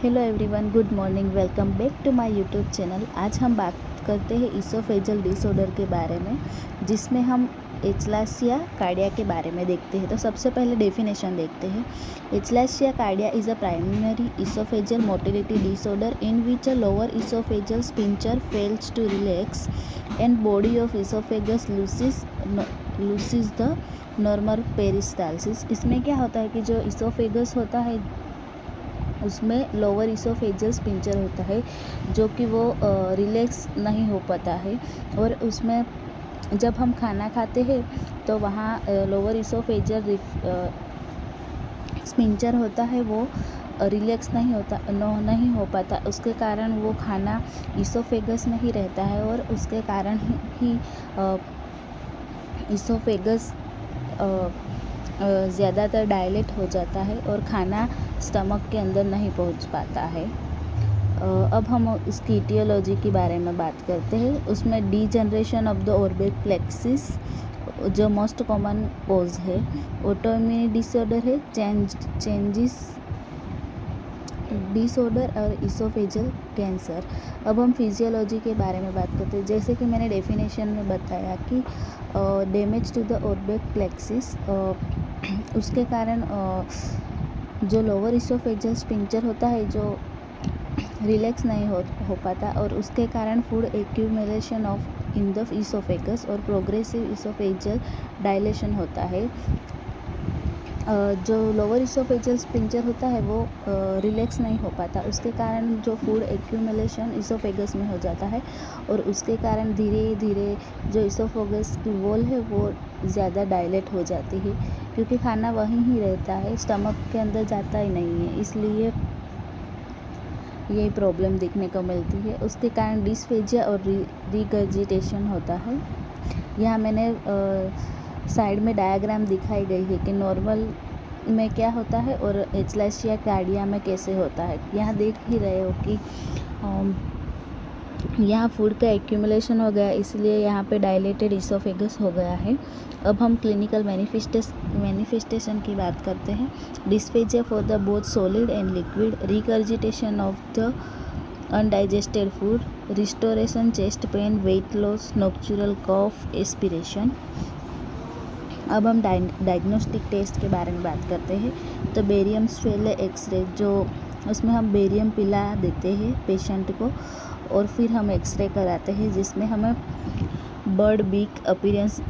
Hello everyone, good morning. Welcome back to my YouTube channel. आज हम बात करते हैं इसोफेजल डिसऑर्डर के बारे में, जिसमें हम एचलासिया कार्डिया के बारे में देखते हैं। तो सबसे पहले डेफिनेशन देखते हैं। Achalasia cardia is a primary oesophageal motility disorder in which a lower oesophageal sphincter fails to relax and body of oesophagus loses the normal peristalsis. इसमें क्या होता है कि जो इसोफेगस होता है उसमें लोअर इसोफेजल स्पिंचर होता है जो कि वो रिलैक्स नहीं हो पाता है, और उसमें जब हम खाना खाते हैं तो वहाँ लोअर इसोफेजल स्पिंचर होता है वो रिलैक्स नहीं हो पाता। उसके कारण वो खाना इसोफेगस में ही रहता है और उसके कारण ही इसोफेगस ज़्यादातर डायलेट हो जाता है और खाना स्टमक के अंदर नहीं पहुंच पाता है। अब हम इसकी इटियोलॉजी के बारे में बात करते हैं। उसमें degeneration of the Auerbach plexus जो मोस्ट कॉमन कोज है। ऑटोइम्यून डिसऑर्डर है, चेंजिस डिसऑर्डर और इसोफेजल कैंसर। अब हम फिजियोलॉजी के बारे में बात करते हैं। जैसे कि मैंने डेफिनेशन में बताया कि damage to the Auerbach plexus, उसके कारण जो लोअर इसोफेजल स्पिंचर होता है जो रिलैक्स नहीं हो पाता, और उसके कारण food accumulation of in the oesophagus और प्रोग्रेसिव इसोफेजल डायलेशन होता है। जो लोअर इसोफेजल स्पिंचर होता है वो रिलैक्स नहीं हो पाता, उसके कारण जो फूड एक्यूमुलेशन इसोफेगस में हो जाता है, और उसके कारण धीरे धीरे जो इसोफेगस की वॉल है वो ज़्यादा डायलेट हो जाती है, क्योंकि खाना वहीं ही रहता है, स्टमक के अंदर जाता ही नहीं है। इसलिए ये प्रॉब्लम देखने को मिलती है। उसके कारण डिस्फेजिया और रिगर्जिटेशन होता है। यहाँ मैंने साइड में डायग्राम दिखाई गई है कि नॉर्मल में क्या होता है और एचलासिया कार्डिया में कैसे होता है। यहाँ देख ही रहे हो कि यहाँ फूड का एक्यूमुलेशन हो गया, इसलिए यहाँ पे डायलेटेड इसोफेगस हो गया है। अब हम क्लिनिकल मैनिफेस्टेशन की बात करते हैं। Dysphagia for the both solid and liquid, regurgitation of the undigested food, retrosternal chest pain, weight loss, nocturnal cough, aspiration. अब हम डायग्नोस्टिक टेस्ट के बारे में बात करते हैं। तो बेरियम स्वेले एक्सरे, जो उसमें हम बेरियम पिला देते हैं पेशेंट को और फिर हम एक्सरे कराते हैं, जिसमें हमें बर्ड बीक अपीयरेंस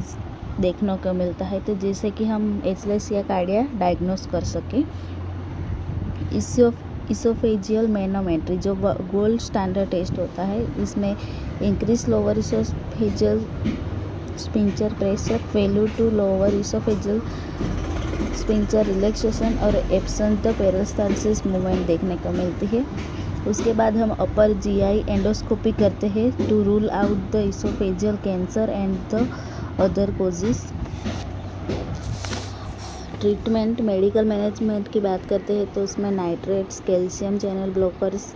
देखने को मिलता है, तो जैसे कि हम एचलासिया कार्डिया डायग्नोस कर सकें। इसोफेजियल मैनोमेट्री जो गोल्ड स्टैंडर्ड टेस्ट होता है, इसमें increase lower oesophageal sphincter pressure, failure to lower oesophageal sphincter relaxation और एब्सेंस द पेरिस्टालसिस मूवमेंट देखने को मिलती है। उसके बाद हम अपर जीआई एंडोस्कोपी करते हैं to rule out the oesophageal cancer and the other causes. Treatment, medical management की बात करते हैं तो उसमें नाइट्रेट्स, कैल्शियम चैनल ब्लॉकर्स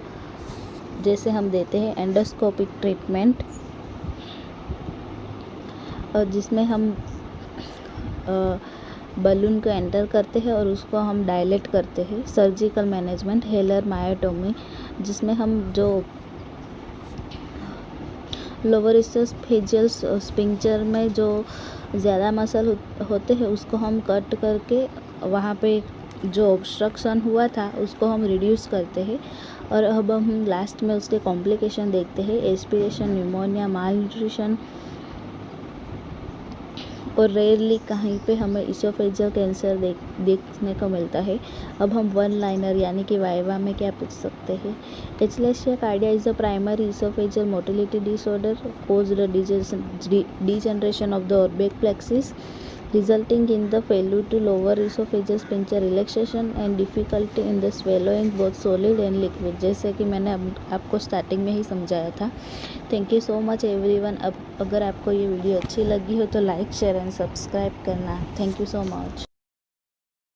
जैसे हम देते हैं। एंडोस्कोपिक ट्रीटमेंट, और जिसमें हम बलून को एंटर करते हैं और उसको हम डायलेट करते हैं। सर्जिकल मैनेजमेंट, हेलर मायोटोमी, जिसमें हम जो लोअर इसोफेजियल स्पिंचर में जो ज़्यादा मसल होते हैं उसको हम कट करके वहाँ पे जो ऑब्स्ट्रक्शन हुआ था उसको हम रिड्यूस करते हैं। और अब हम लास्ट में उसके कॉम्प्लिकेशन देखते हैं। एस्पिरेशन, न्यूमोनिया, मालन्यूट्रिशन, और रेयरली कहीं पे हमें इसोफेजियल कैंसर देखने को मिलता है। अब हम वन लाइनर यानी कि वाइवा में क्या पूछ सकते हैं। Achalasia cardia is a primary oesophageal motility disorder caused degeneration of the orbic plexus resulting in the failure to lower esophageal sphincter relaxation and difficulty in the swallowing both solid and liquid, जैसे कि मैंने आपको starting में ही समझाया था। Thank you so much everyone. अब अगर आपको ये वीडियो अच्छी लगी हो तो लाइक, शेयर एंड सब्सक्राइब करना। Thank you so much.